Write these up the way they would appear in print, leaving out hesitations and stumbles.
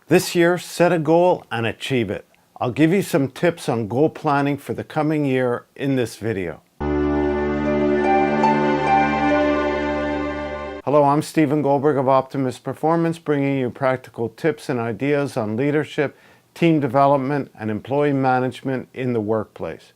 This year, set a goal and achieve it. I'll give you some tips on goal planning for the coming year in this video. Hello, I'm Stephen Goldberg of Optimus Performance, bringing you practical tips and ideas on leadership, team development, and employee management in the workplace.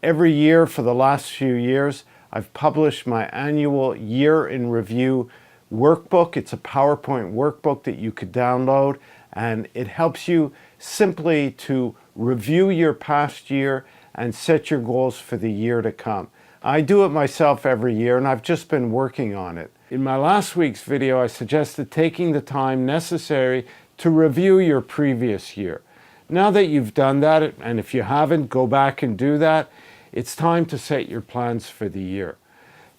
Every year for the last few years, I've published my annual Year in Review workbook. It's a PowerPoint workbook that you could download, and it helps you simply to review your past year and set your goals for the year to come. I do it myself every year, and I've just been working on it. In my last week's video, I suggested taking the time necessary to review your previous year. Now that you've done that, and if you haven't, go back and do that, it's time to set your plans for the year.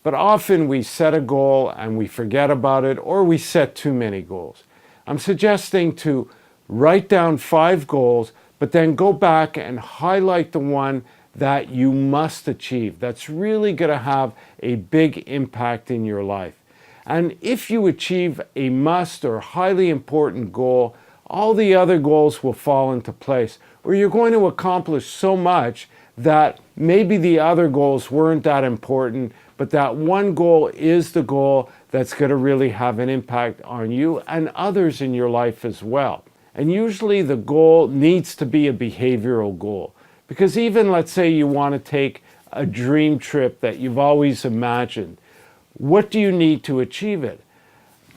But often we set a goal and we forget about it, or we set too many goals. I'm suggesting to write down 5 goals, but then go back and highlight the one that you must achieve. That's really going to have a big impact in your life. And if you achieve a must or highly important goal, all the other goals will fall into place, or you're going to accomplish so much that maybe the other goals weren't that important, but that one goal is the goal that's going to really have an impact on you and others in your life as well. And usually the goal needs to be a behavioral goal, because even let's say you want to take a dream trip that you've always imagined. What do you need to achieve it?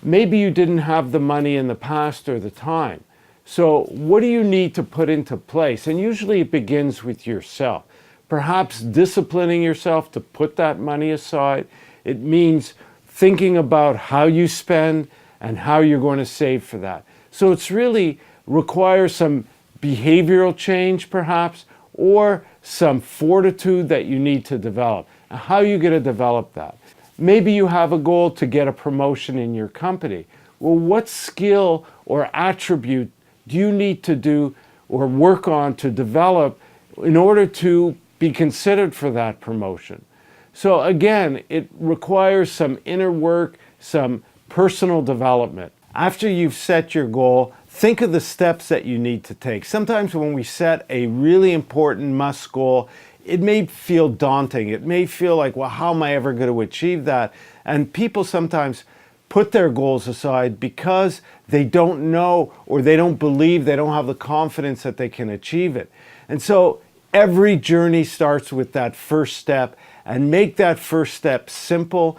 Maybe you didn't have the money in the past or the time. So what do you need to put into place? And usually it begins with yourself. Perhaps disciplining yourself to put that money aside. It means thinking about how you spend and how you're going to save for that. So it's really requires some behavioral change perhaps, or some fortitude that you need to develop. And how are you going to develop that? Maybe you have a goal to get a promotion in your company. Well, what skill or attribute do you need to do or work on to develop in order to be considered for that promotion? So again, it requires some inner work, some personal development. After you've set your goal, think of the steps that you need to take. Sometimes when we set a really important must goal, it may feel daunting. It may feel like, well, how am I ever going to achieve that? And people sometimes put their goals aside because they don't know, or they don't believe, they don't have the confidence that they can achieve it. And so every journey starts with that first step, and make that first step simple.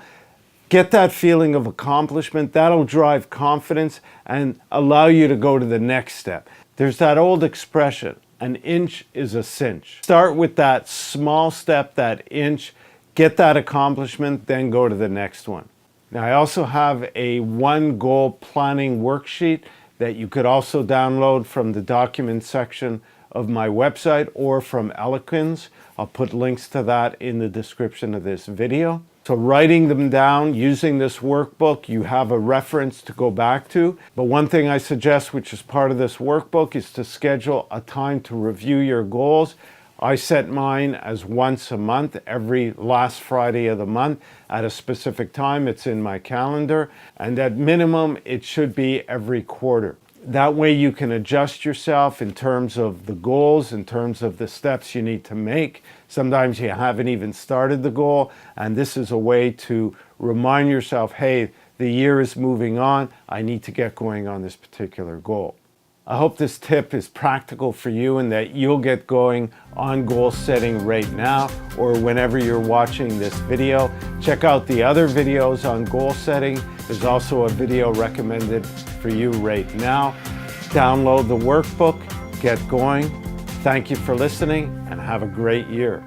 Get that feeling of accomplishment. That'll drive confidence and allow you to go to the next step. There's that old expression, an inch is a cinch. Start with that small step, that inch, get that accomplishment, then go to the next one. Now, I also have a 1 goal planning worksheet that you could also download from the document section of my website or from Eloquens. I'll put links to that in the description of this video. So writing them down, using this workbook, you have a reference to go back to. But one thing I suggest, which is part of this workbook, is to schedule a time to review your goals. I set mine as once a month, every last Friday of the month at a specific time. It's in my calendar. And at minimum, it should be every quarter. That way you can adjust yourself in terms of the goals, in terms of the steps you need to make. Sometimes you haven't even started the goal, and this is a way to remind yourself, hey, the year is moving on. I need to get going on this particular goal. I hope this tip is practical for you and that you'll get going on goal setting right now or whenever you're watching this video. Check out the other videos on goal setting. There's also a video recommended for you right now. Download the workbook, get going. Thank you for listening, and have a great year.